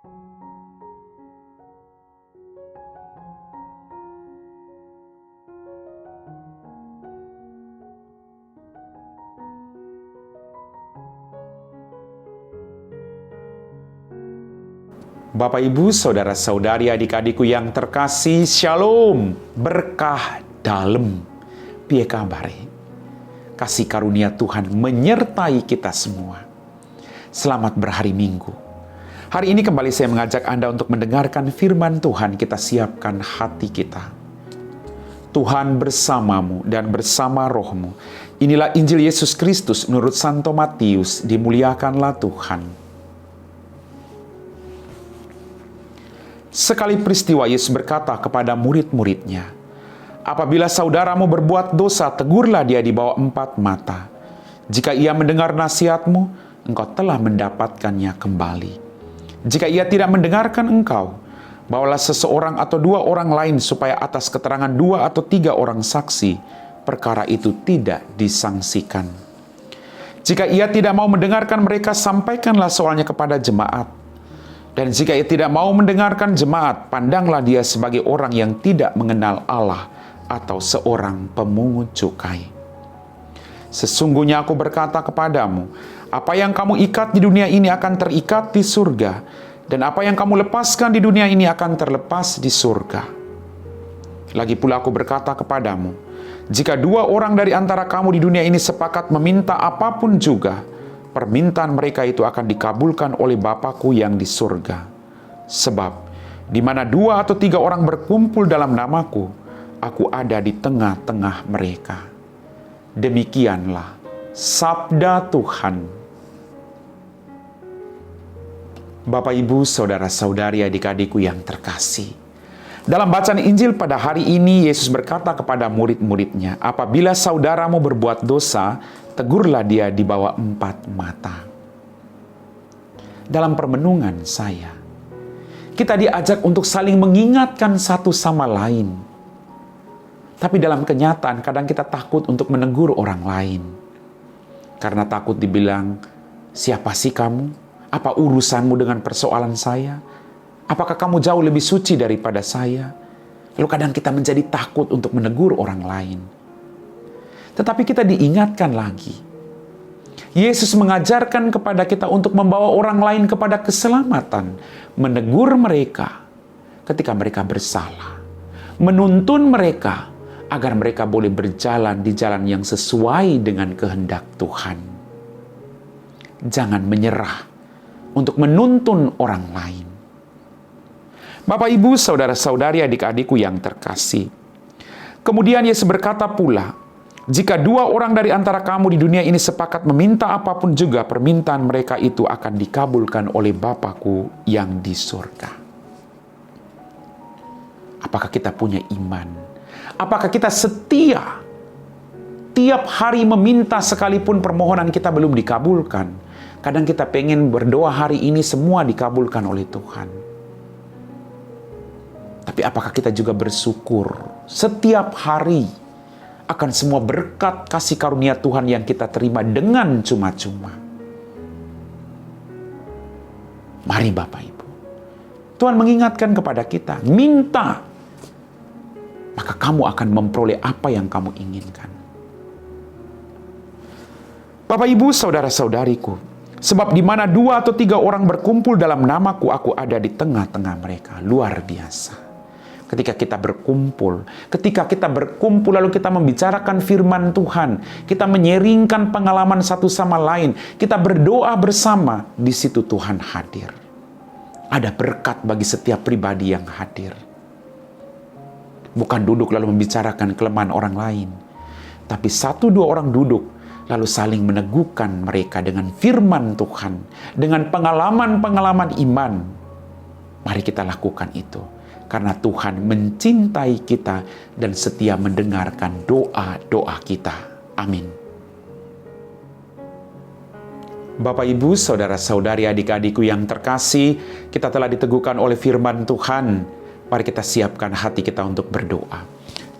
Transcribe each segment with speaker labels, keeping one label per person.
Speaker 1: Bapak, Ibu, saudara-saudari, adik-adikku yang terkasih, Shalom, berkah dalam, piye kabare? Kasih karunia Tuhan menyertai kita semua. Selamat berhari Minggu. Hari ini kembali saya mengajak Anda untuk mendengarkan firman Tuhan. Kita siapkan hati kita. Tuhan bersamamu dan bersama rohmu. Inilah Injil Yesus Kristus menurut Santo Matius. Dimuliakanlah Tuhan. Sekali peristiwa Yesus berkata kepada murid-muridnya, apabila saudaramu berbuat dosa, tegurlah dia di bawah 4 mata. Jika ia mendengar nasihatmu, engkau telah mendapatkannya kembali. Jika ia tidak mendengarkan engkau, bawalah seseorang atau 2 orang lain supaya atas keterangan 2 atau 3 orang saksi, perkara itu tidak disangsikan. Jika ia tidak mau mendengarkan mereka, sampaikanlah soalnya kepada jemaat. Dan jika ia tidak mau mendengarkan jemaat, pandanglah dia sebagai orang yang tidak mengenal Allah atau seorang pemungut cukai. Sesungguhnya aku berkata kepadamu, apa yang kamu ikat di dunia ini akan terikat di surga, dan apa yang kamu lepaskan di dunia ini akan terlepas di surga. Lagi pula aku berkata kepadamu, jika 2 orang dari antara kamu di dunia ini sepakat meminta apapun juga, permintaan mereka itu akan dikabulkan oleh Bapa-Ku yang di surga. Sebab, di mana 2 atau 3 orang berkumpul dalam nama-Ku, Aku ada di tengah-tengah mereka. Demikianlah sabda Tuhan. Bapak, Ibu, saudara-saudari, adik-adikku yang terkasih. Dalam bacaan Injil pada hari ini, Yesus berkata kepada murid-muridnya, apabila saudaramu berbuat dosa, tegurlah dia di bawah 4 mata. Dalam permenungan saya, kita diajak untuk saling mengingatkan satu sama lain. Tapi dalam kenyataan, kadang kita takut untuk menegur orang lain. Karena takut dibilang, siapa sih kamu? Apa urusanmu dengan persoalan saya? Apakah kamu jauh lebih suci daripada saya? Lalu kadang kita menjadi takut untuk menegur orang lain. Tetapi kita diingatkan lagi. Yesus mengajarkan kepada kita untuk membawa orang lain kepada keselamatan. Menegur mereka ketika mereka bersalah. Menuntun mereka agar mereka boleh berjalan di jalan yang sesuai dengan kehendak Tuhan. Jangan menyerah untuk menuntun orang lain. Bapak, Ibu, saudara-saudari, adik-adikku yang terkasih. Kemudian Yesus berkata pula, jika 2 orang dari antara kamu di dunia ini sepakat meminta apapun juga, permintaan mereka itu akan dikabulkan oleh Bapa-Ku yang di surga. Apakah kita punya iman? Apakah kita setia? Tiap hari meminta sekalipun permohonan kita belum dikabulkan. Kadang kita pengen berdoa hari ini semua dikabulkan oleh Tuhan. Tapi apakah kita juga bersyukur setiap hari akan semua berkat kasih karunia Tuhan yang kita terima dengan cuma-cuma? Mari Bapak Ibu, Tuhan mengingatkan kepada kita, minta, maka kamu akan memperoleh apa yang kamu inginkan. Bapak, Ibu, saudara-saudariku, sebab di mana 2 atau 3 orang berkumpul dalam nama-Ku, Aku ada di tengah-tengah mereka. Luar biasa. Ketika kita berkumpul lalu kita membicarakan firman Tuhan, kita menyeringkan pengalaman satu sama lain, kita berdoa bersama, di situ Tuhan hadir. Ada berkat bagi setiap pribadi yang hadir. Bukan duduk lalu membicarakan kelemahan orang lain, tapi 1-2 orang duduk lalu saling meneguhkan mereka dengan firman Tuhan, dengan pengalaman-pengalaman iman. Mari kita lakukan itu. Karena Tuhan mencintai kita dan setia mendengarkan doa-doa kita. Amin. Bapak, Ibu, saudara-saudari, adik-adikku yang terkasih, kita telah diteguhkan oleh firman Tuhan. Mari kita siapkan hati kita untuk berdoa.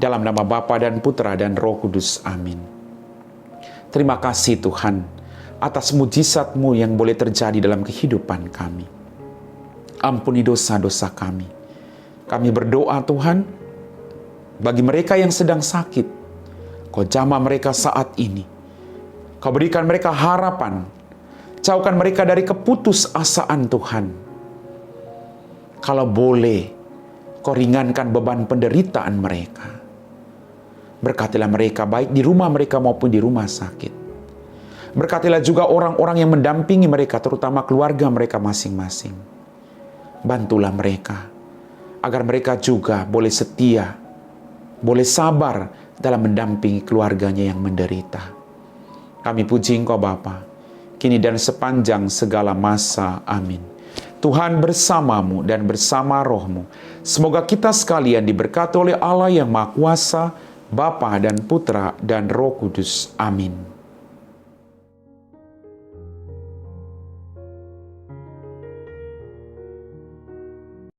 Speaker 1: Dalam nama Bapa dan Putra dan Roh Kudus. Amin. Terima kasih Tuhan atas mujizat-Mu yang boleh terjadi dalam kehidupan kami. Ampuni dosa-dosa kami. Kami berdoa Tuhan, bagi mereka yang sedang sakit, Kau jamah mereka saat ini. Kau berikan mereka harapan. Jauhkan mereka dari keputusasaan Tuhan. Kalau boleh, Kau ringankan beban penderitaan mereka. Berkatilah mereka baik di rumah mereka maupun di rumah sakit. Berkatilah juga orang-orang yang mendampingi mereka, terutama keluarga mereka masing-masing. Bantulah mereka, agar mereka juga boleh setia, boleh sabar dalam mendampingi keluarganya yang menderita. Kami puji Engkau Bapa, kini dan sepanjang segala masa. Amin. Tuhan bersamamu dan bersama rohmu. Semoga kita sekalian diberkati oleh Allah yang Maha Kuasa, Bapa dan Putra dan Roh Kudus. Amin.